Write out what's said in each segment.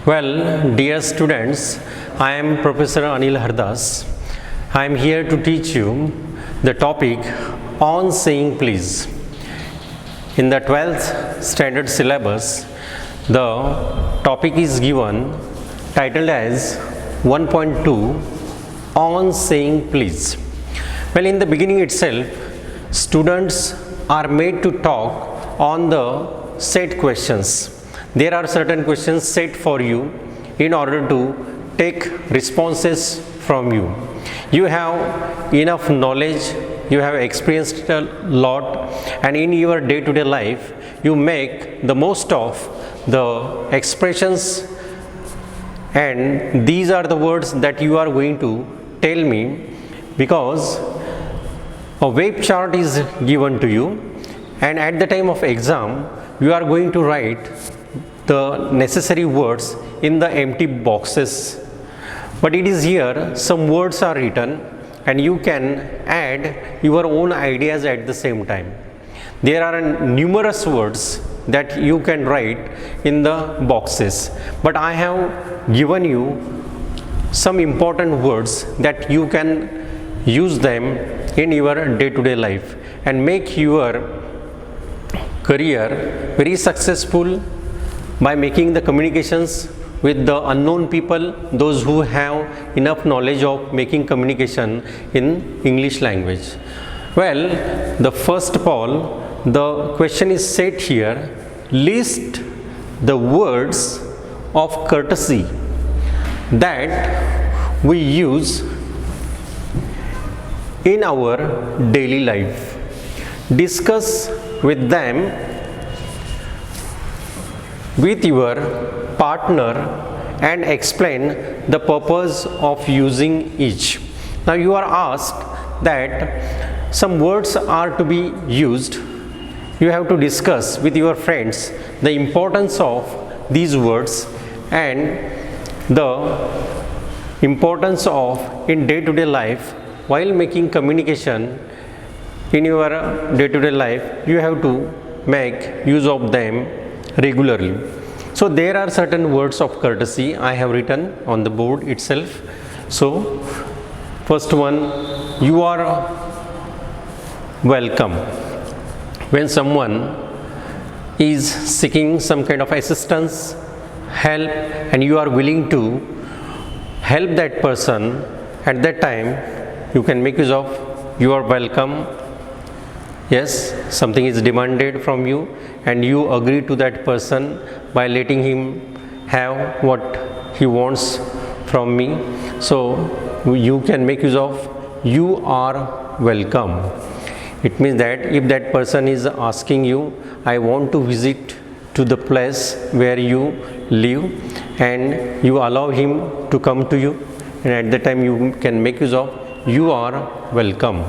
Well, dear students, I am Professor Anil Hardas. I am here to teach you the topic on saying please. In the 12th standard syllabus, the topic is given titled as 1.2 on saying please. Well, in the beginning itself, students are made to talk on the set questions. There are certain questions set for you in order to take responses from you. You have enough knowledge, you have experienced a lot, and in your day-to-day life, you make the most of the expressions, and these are the words that you are going to tell me, because a web chart is given to you, and at the time of exam, you are going to write the necessary words in the empty boxes. But it is here some words are written and you can add your own ideas at the same time. There are numerous words that you can write in the boxes, but I have given you some important words that you can use them in your day-to-day life and make your career very successful by making the communications with the unknown people, those who have enough knowledge of making communication in English language. Well, the first of all, the question is set here: list the words of courtesy that we use in our daily life. Discuss with them with your partner and explain the purpose of using each. Now you are asked that some words are to be used. You have to discuss with your friends the importance of these words and the importance of in day-to-day life. While making communication in your day-to-day life, you have to make use of them regularly. So there are certain words of courtesy I have written on the board itself. So first one, you are welcome. When someone is seeking some kind of assistance, help, and you are willing to help that person, at that time you can make use of you are welcome. Yes, something is demanded from you and you agree to that person by letting him have what he wants from me. So you can make use of you are welcome. It means that if that person is asking you, I want to visit to the place where you live, and you allow him to come to you, and at the time you can make use of you are welcome.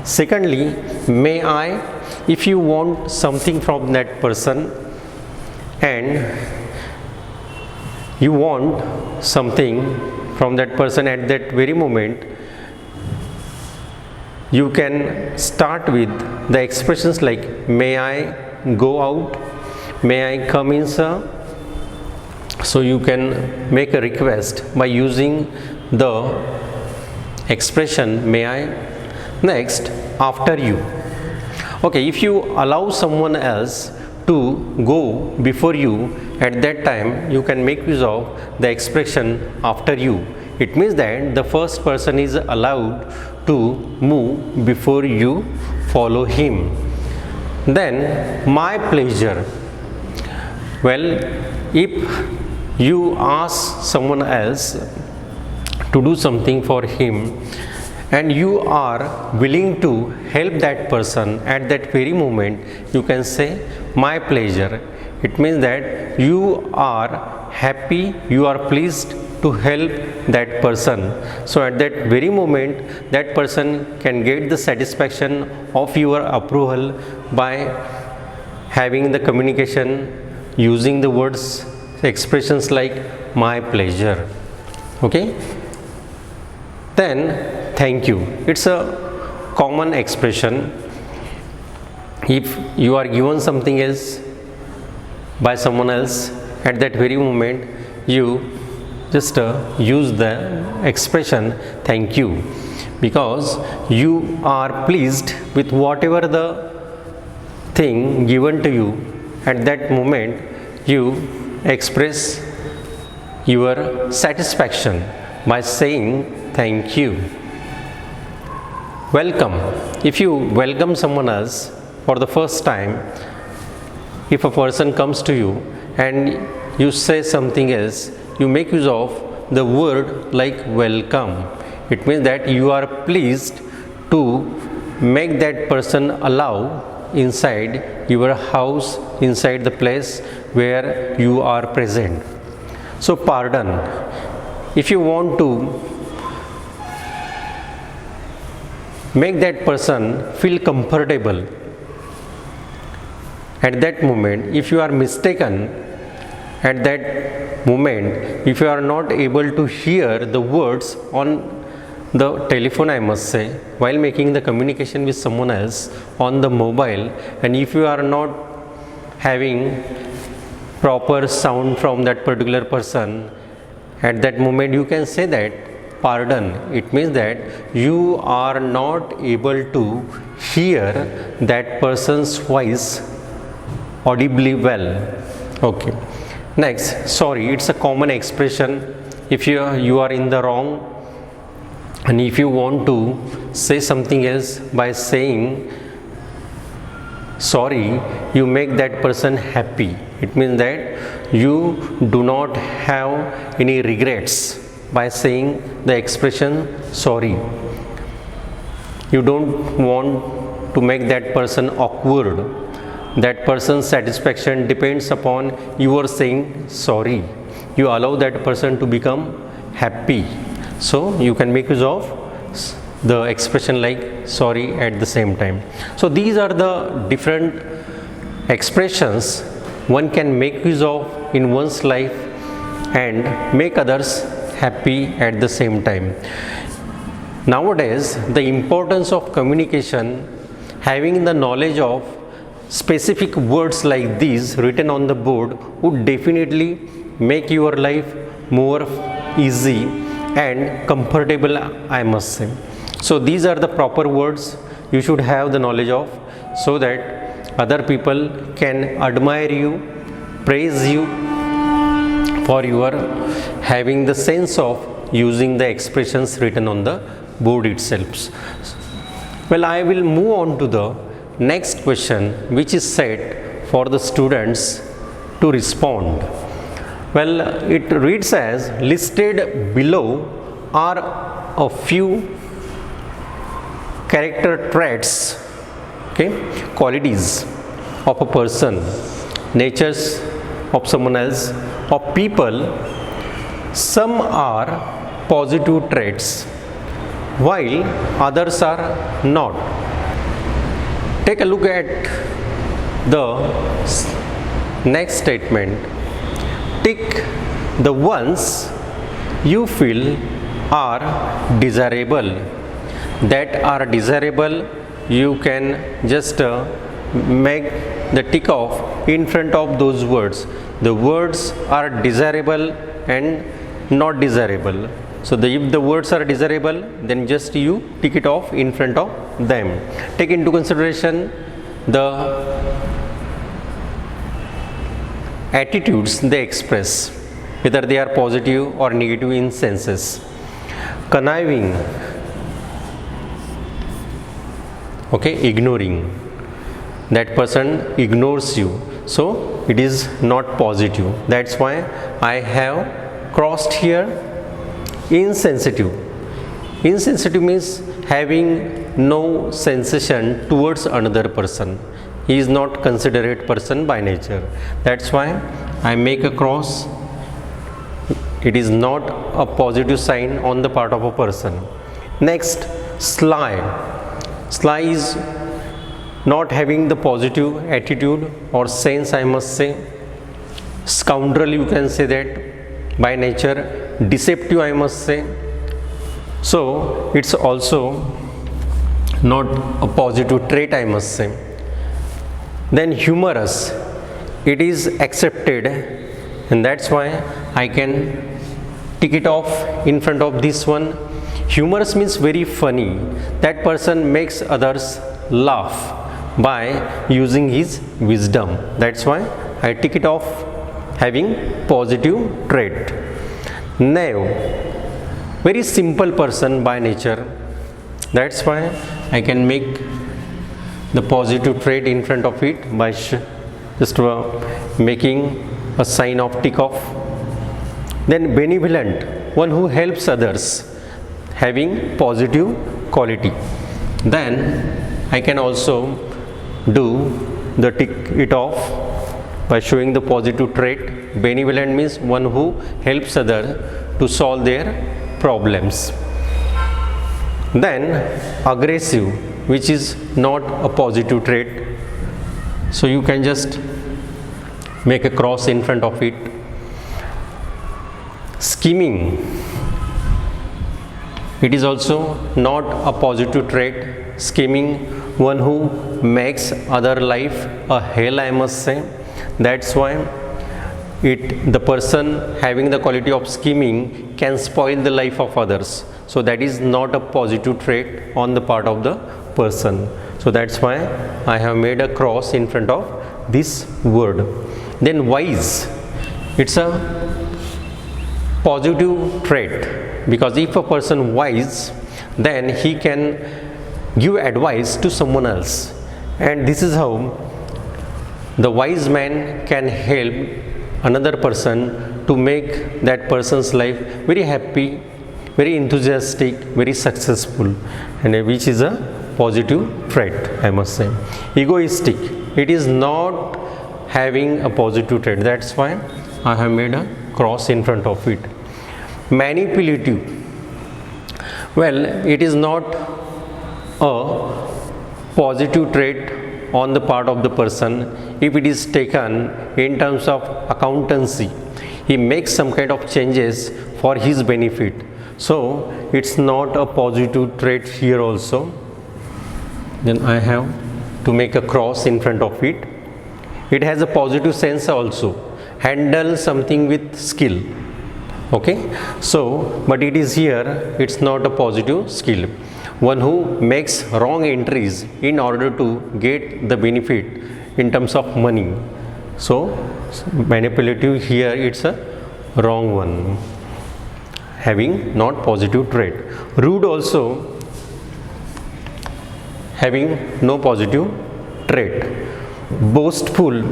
Secondly, may I, if you want something from that person and you want something from that person at that very moment, you can start with the expressions like may I go out, may I come in, sir. So you can make a request by using the expression may I. Next, after you. Okay, if you allow someone else to go before you, at that time you can make use of the expression after you. It means that the first person is allowed to move before you follow him. Then, my pleasure. Well, if you ask someone else to do something for him, and you are willing to help that person at that very moment, you can say my pleasure. It means that you are happy, you are pleased to help that person. So at that very moment, that person can get the satisfaction of your approval by having the communication using the words, expressions like my pleasure. Okay? Then thank you. It's a common expression. If you are given something else by someone else, at that very moment you just use the expression thank you, because you are pleased with whatever the thing given to you. At that moment you express your satisfaction by saying thank you. Welcome. If you welcome someone else for the first time, if a person comes to you and you say something else, you make use of the word like welcome. It means that you are pleased to make that person allow inside your house, inside the place where you are present. So pardon. If you want to make that person feel comfortable at that moment, if you are mistaken at that moment, if you are not able to hear the words on the telephone, I must say, while making the communication with someone else on the mobile, and if you are not having proper sound from that particular person, at that moment you can say that pardon. It means that you are not able to hear that person's voice audibly well. Okay. Next, sorry. It's a common expression. If you are in the wrong, and if you want to say something else by saying sorry, you make that person happy. It means that you do not have any regrets by saying the expression sorry. You don't want to make that person awkward. That person's satisfaction depends upon your saying sorry. You allow that person to become happy. So you can make use of the expression like sorry at the same time. So these are the different expressions one can make use of in one's life and make others happy at the same time. Nowadays, the importance of communication, having the knowledge of specific words like these written on the board, would definitely make your life more easy and comfortable, I must say. So these are the proper words you should have the knowledge of, so that other people can admire you, praise you for your having the sense of using the expressions written on the board itself. Well, I will move on to the next question, which is set for the students to respond. Well, it reads as listed below are a few character traits, okay, qualities of a person, natures of someone else, of people. Some are positive traits while others are not. Take a look at the next statement. Tick the ones you feel are desirable. That are desirable, you can just make the tick off in front of those words. The words are desirable and not desirable. So if the words are desirable, then just you tick it off in front of them. Take into consideration the attitudes they express, whether they are positive or negative in senses. Conniving, okay, ignoring. That person ignores you, so it is not positive. That's why I have crossed here insensitive. Insensitive means having no sensation towards another person. He is not considerate person by nature. That's why I make a cross. It is not a positive sign on the part of a person. Next, sly. Sly is not having the positive attitude or sense, I must say. Scoundrel, you can say that by nature. Deceptive, I must say. So it's also not a positive trait, I must say. Then humorous, it is accepted, and that's why I can tick it off in front of this one. Humorous means very funny. That person makes others laugh by using his wisdom. That's why I tick it off, having positive trait. Knave, very simple person by nature. That's why I can make the positive trait in front of it by just making a sign of tick off. Then benevolent, one who helps others, having positive quality. Then I can also do the tick it off by showing the positive trait. Benevolent means one who helps others to solve their problems. Then aggressive, which is not a positive trait, so you can just make a cross in front of it. Scheming, it is also not a positive trait. Scheming, one who makes other life a hell, I must say. That's why the person having the quality of scheming can spoil the life of others. So that is not a positive trait on the part of the person. So that's why I have made a cross in front of this word. Then wise, it's a positive trait, because if a person wise, then he can give advice to someone else, and this is how the wise man can help another person to make that person's life very happy, very enthusiastic, very successful, and which is a positive trait, I must say. Egoistic, it is not having a positive trait. That's why I have made a cross in front of it. Manipulative, well, it is not a positive trait on the part of the person if it is taken in terms of accountancy. He makes some kind of changes for his benefit, so it's not a positive trait here also. Then I have to make a cross in front of it. It has a positive sense also, handle something with skill. Okay, so but it is here, it's not a positive skill. One who makes wrong entries in order to get the benefit in terms of money. So manipulative here, it's a wrong one, having not positive trait. Rude also having no positive trait. Boastful,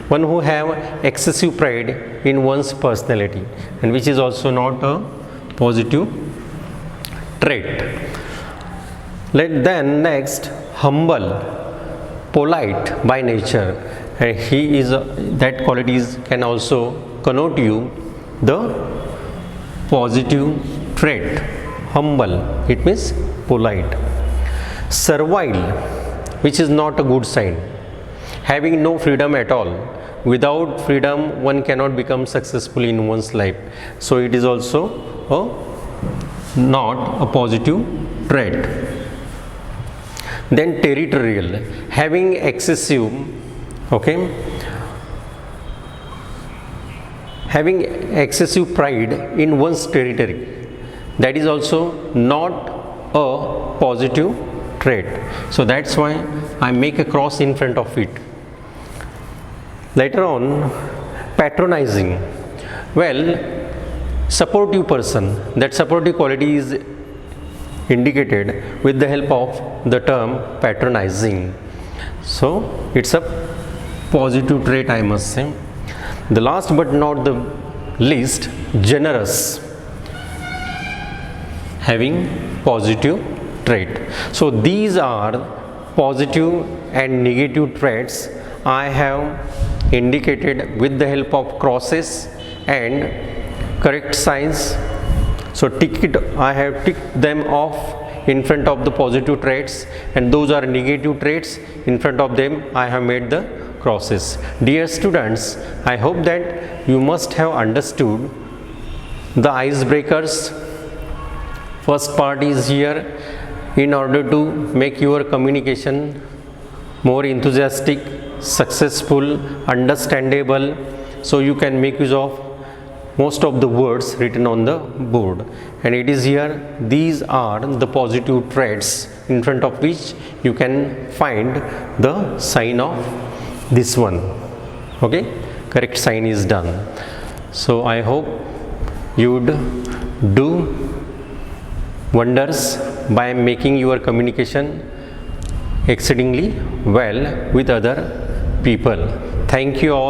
one who have excessive pride in one's personality, and which is also not a positive trait. Then next, humble, polite by nature, and he is that qualities can also connote you the positive trait. Humble, it means polite. Servile, which is not a good sign, having no freedom at all. Without freedom, one cannot become successful in one's life, so it is also not a positive trait. Then territorial, having excessive, having excessive pride in one's territory, that is also not a positive trait. So that's why I make a cross in front of it. Later on, patronizing, well, supportive person, that supportive quality is indicated with the help of the term patronizing. So it's a positive trait, I must say. The last but not the least, generous, having positive trait. So these are positive and negative traits I have indicated with the help of crosses and correct signs. So I have ticked them off in front of the positive traits, and those are negative traits. In front of them I have made the crosses. Dear students, I hope that you must have understood the icebreakers. First part is here in order to make your communication more enthusiastic, successful, understandable, so you can make use of most of the words written on the board, and it is here these are the positive traits in front of which you can find the sign of this one. Okay, correct sign is done. So I hope you would do wonders by making your communication exceedingly well with other people. Thank you all.